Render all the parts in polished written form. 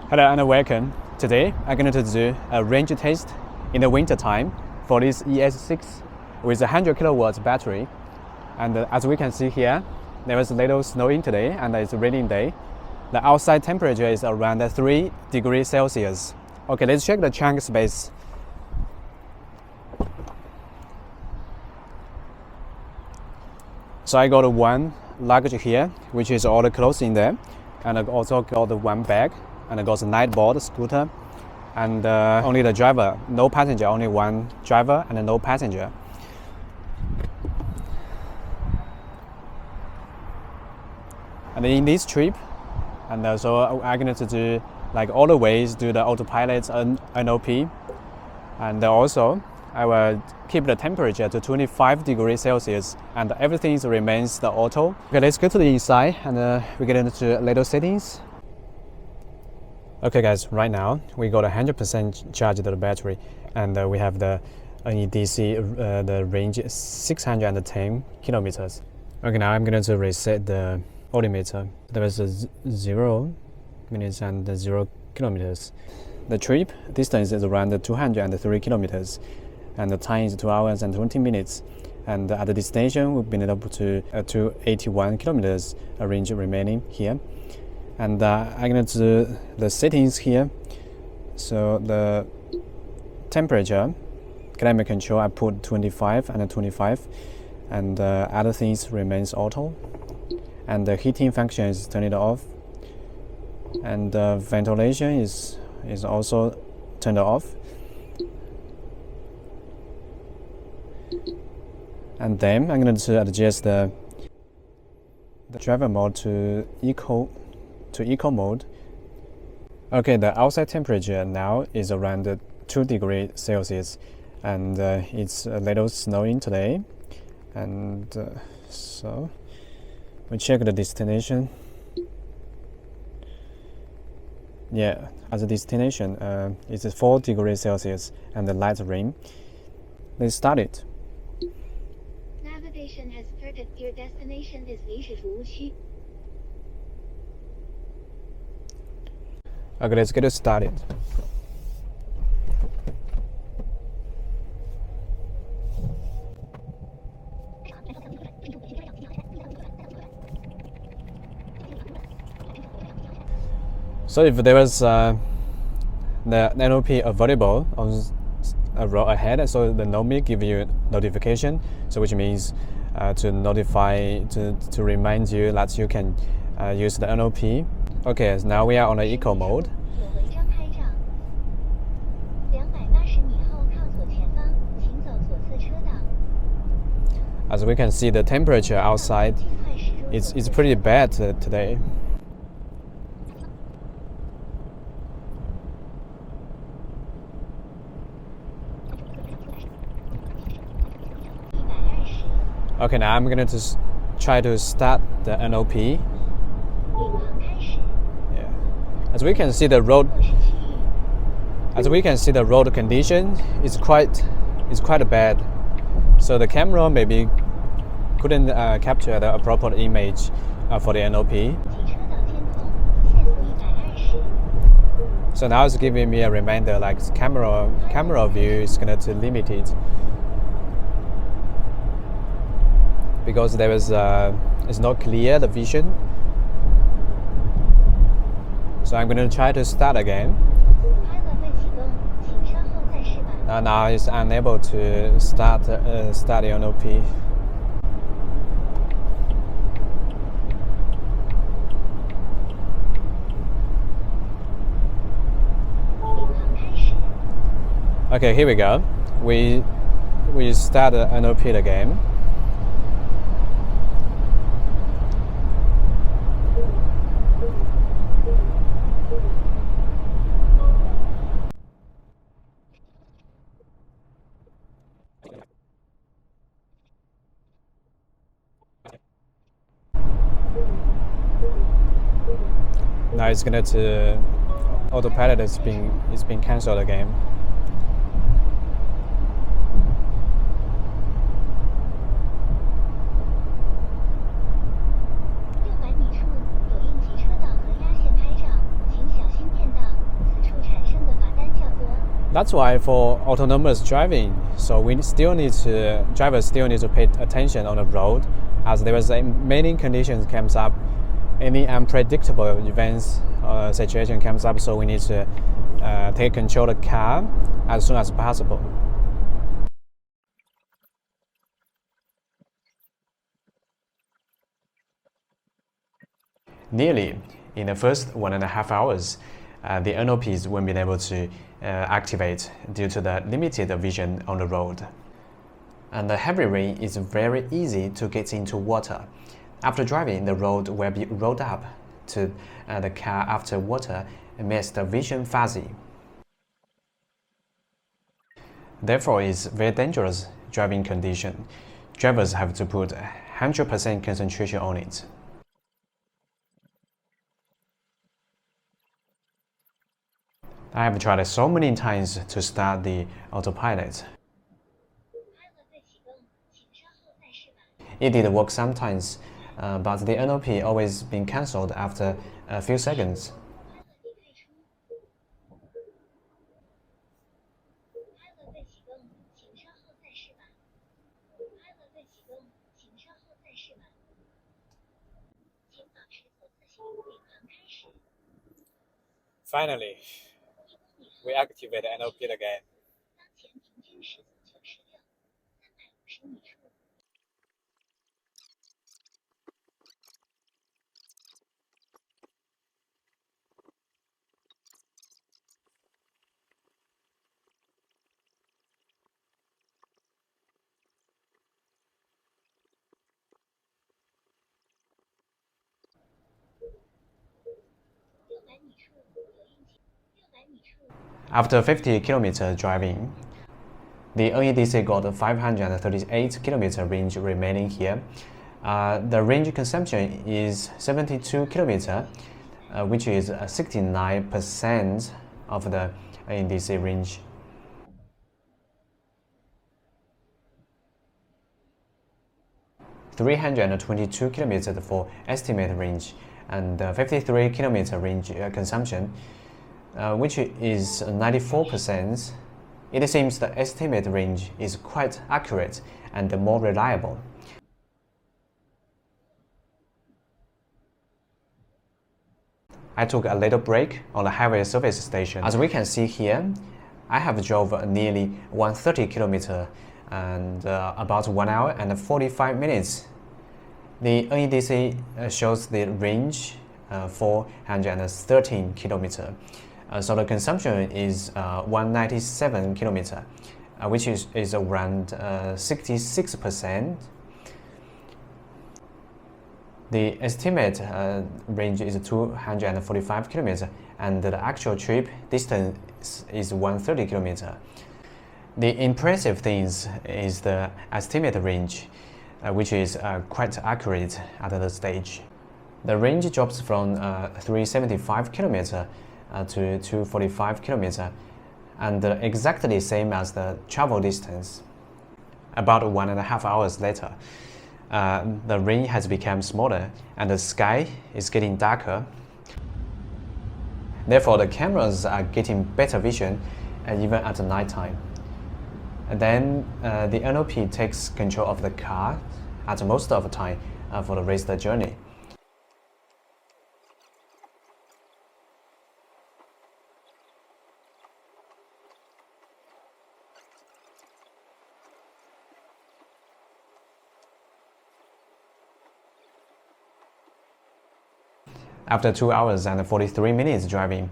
Hello and welcome. Today I'm going to do a range test in the winter time for this ES6 with a 100 kilowatts battery. And as we can see here, there was a little snowing today and it's a raining day. The outside temperature is around 3 degrees Celsius. Okay, let's check the trunk space. So I got one luggage here, which is all the clothes in there, and I also got one bag, and I got a night board, scooter, and only the driver, no passenger, only one driver and no passenger. And in this trip, and so I'm going to do like all the ways, do the Autopilot and NOP, and also I will keep the temperature to 25 degrees Celsius and everything remains the auto. Okay, let's go to the inside and we get into little settings. Okay guys, right now we got 100% charge of the battery and we have the NEDC, the range 610 kilometers. Okay, now I'm going to reset the odometer. There is a 0 minutes and 0 kilometers. The trip distance is around 203 kilometers. And the time is 2 hours and 20 minutes. And at the destination, we've been able to 281 kilometers range remaining here. And I'm going to do the settings here. So the temperature, climate control, I put 25 and 25. And other things remains auto. And the heating function is turned off. And the ventilation is also turned off. And then I'm going to adjust the driver mode to eco mode. Okay, the outside temperature now is around 2 degrees Celsius, and it's a little snowing today. And so we check the destination. Yeah, as a destination, it's 4 degrees Celsius and the light rain. Let's start it. Navigation has started. Your destination is 临时服务区. Okay, let's get started. So if there was the NOP available on a road ahead, so the NOMI give you notification, so which means to notify, to remind you that you can use the NOP. Okay, so now we are on the eco mode. As we can see, the temperature outside is pretty bad today. Okay, now I'm going to try to start the NOP. Yeah. As we can see the road condition is quite bad. So the camera maybe couldn't capture the appropriate image for the NOP. So now it's giving me a reminder like camera view is going to limit it. Because there is it's not clear the vision. So I'm going to try to start again. Now it's unable to start the NOP. Okay, here we go. We start the NOP again. Now it's going to Autopilot is being cancelled again. That's why for autonomous driving, so drivers still need to pay attention on the road, as there is many conditions comes up, any unpredictable events situation comes up, so we need to take control of the car as soon as possible. Nearly in the first 1.5 hours, the NOPs won't be able to activate due to the limited vision on the road. And the heavy rain is very easy to get into water. After driving, the road will be rolled up to the car after water and makes the vision fuzzy. Therefore, it's very dangerous driving condition. Drivers have to put 100% concentration on it. I have tried so many times to start the autopilot. It did work sometimes, but the NOP always been cancelled after a few seconds. Finally, we activate the NOP again. After 50 km driving, the NEDC got 538 km range remaining here. The range consumption is 72 km, which is 69% of the NEDC range. (322 km for estimated range and 53 km range consumption, which is 94%. It seems the estimated range is quite accurate and more reliable. I took a little break on the highway service station. As we can see here, I have drove nearly 130 km and about 1 hour and 45 minutes. The NEDC shows the range 413 km. So the consumption is 197 km, which is around 66%. The estimate range is 245 km, and the actual trip distance is 130 km. The impressive thing is the estimated range, which is quite accurate at the stage. The range drops from 375 km to 245 km, and exactly same as the travel distance. About 1.5 hours later, the rain has become smaller and the sky is getting darker. Therefore, the cameras are getting better vision even at night time. And then the NOP takes control of the car at most of the time for the rest of the journey. After 2 hours and 43 minutes driving,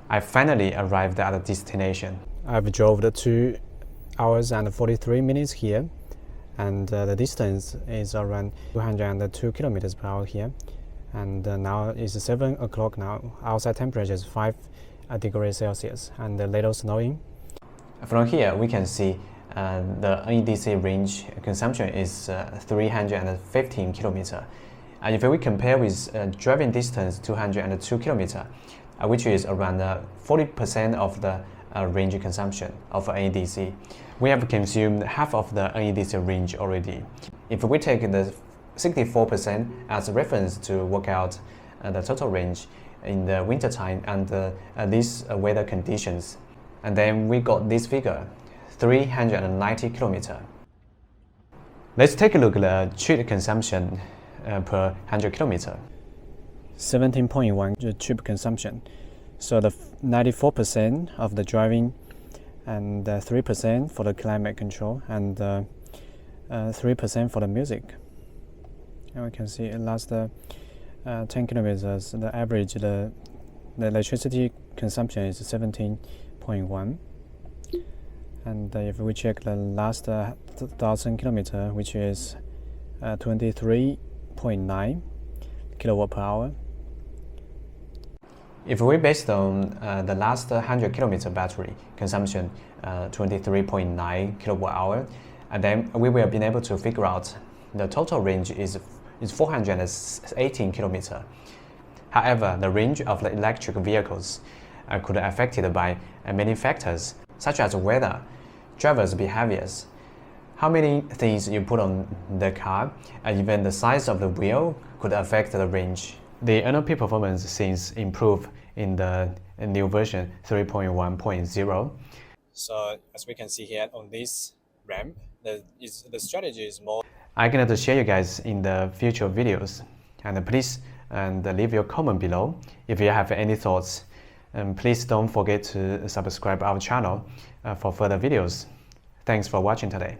I finally arrived at the destination. I've drove the 2 hours and 43 minutes here, and the distance is around 202 kilometers per hour here. And now it's 7 o'clock now. Outside temperature is 5 degrees Celsius and a little snowing. From here, we can see the NEDC range consumption is 315 kilometers. If we compare with driving distance 202 km, which is around 40% of the range consumption of NEDC, we have consumed half of the NEDC range already. If we take the 64% as a reference to work out the total range in the winter time and these weather conditions, And then we got this figure, 390 kilometer. Let's take a look at the trip consumption per 100 kilometer. 17.1 trip consumption. So the 94% of the driving, and 3% for the climate control, and 3% for the music. And we can see it last 10 kilometers, the average, the electricity consumption is 17.1. And if we check the last 1,000 kilometers, which is 23.9 kilowatt per hour. If we based on the last 100 kilometer battery consumption, 23.9 kilowatt hour, and then we will be able to figure out the total range is 418 kilometer. However, the range of the electric vehicles could be affected by many factors, such as weather, drivers' behaviors, how many things you put on the car, and even the size of the wheel could affect the range. The NLP performance seems improved in the new version 3.1.0. So as we can see here on this ramp, the strategy is more. I'm going to share you guys in the future videos, and please leave your comment below if you have any thoughts. And please don't forget to subscribe our channel for further videos. Thanks for watching today.